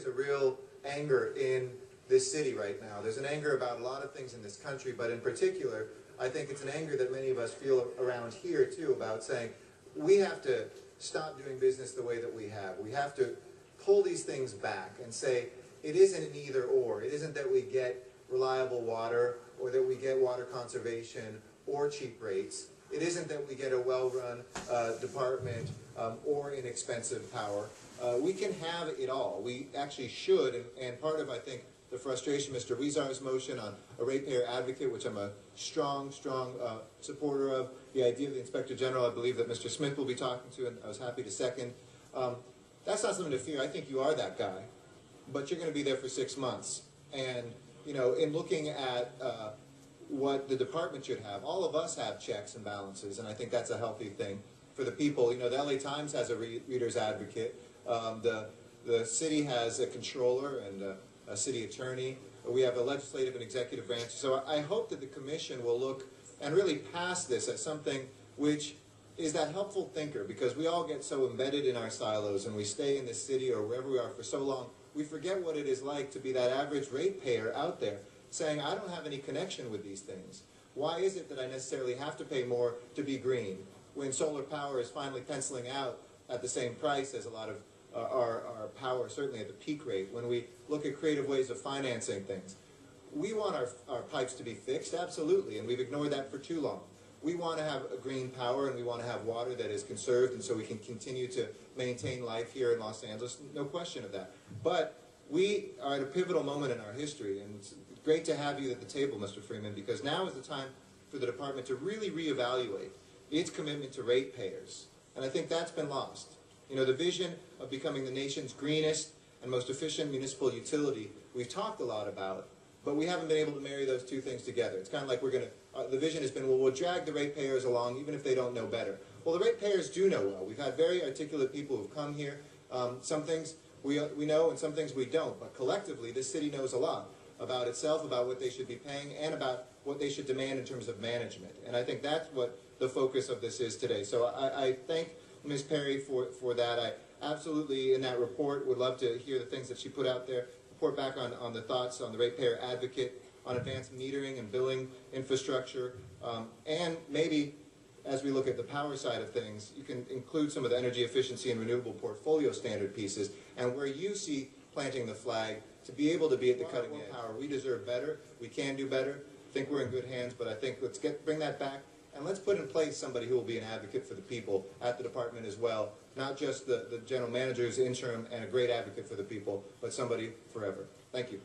there's a real anger in this city right now. There's an anger about a lot of things in this country, but in particular, I think it's an anger that many of us feel around here too, about saying we have to stop doing business the way that we have. We have to pull these things back and say it isn't an either or. It isn't that we get reliable water or that we get water conservation or cheap rates. It isn't that we get a well-run department or inexpensive power. We can have it all. We actually should, and part of, I think, the frustration, Mr. Weezar's motion on a ratepayer advocate, which I'm a strong supporter of, the idea of the Inspector General, I believe that Mr. Smith will be talking to, and I was happy to second. That's not something to fear. I think you are that guy, but you're going to be there for 6 months. And, you know, in looking at what the department should have, all of us have checks and balances, and I think that's a healthy thing for the people. You know, the LA Times has a reader's advocate. The city has a controller and a city attorney. We have a legislative and executive branch. So I hope that the commission will look and really pass this as something which is that helpful thinker, because we all get so embedded in our silos and we stay in this city or wherever we are for so long, we forget what it is like to be that average ratepayer out there saying, I don't have any connection with these things. Why is it that I necessarily have to pay more to be green when solar power is finally penciling out at the same price as a lot of our power, certainly at the peak rate? When we look at creative ways of financing things, we want our pipes to be fixed, absolutely, and we've ignored that for too long. We want to have a green power, and we want to have water that is conserved, and so we can continue to maintain life here in Los Angeles, no question of that. But we are at a pivotal moment in our history, and it's great to have you at the table, Mr. Freeman, because now is the time for the department to really reevaluate its commitment to ratepayers, and I think that's been lost. You know, the vision of becoming the nation's greenest and most efficient municipal utility, we've talked a lot about, but we haven't been able to marry those two things together. It's kind of like we're going to, the vision has been, well, we'll drag the ratepayers along even if they don't know better. Well, the ratepayers do know well. We've had very articulate people who've come here. Some things we know and some things we don't, but collectively this city knows a lot about itself, about what they should be paying, and about what they should demand in terms of management. And I think that's what the focus of this is today. So I thank Ms. Perry for that. I absolutely, in that report, would love to hear the things that she put out there, report back on the thoughts on the ratepayer advocate, on advanced metering and billing infrastructure, and maybe as we look at the power side of things, you can include some of the energy efficiency and renewable portfolio standard pieces, and where you see planting the flag to be able to be at the cutting edge. Power. We deserve better. We can do better. I think we're in good hands, but I think let's bring that back, and let's put in place somebody who will be an advocate for the people at the department as well, not just the general manager's interim and a great advocate for the people, but somebody forever. Thank you.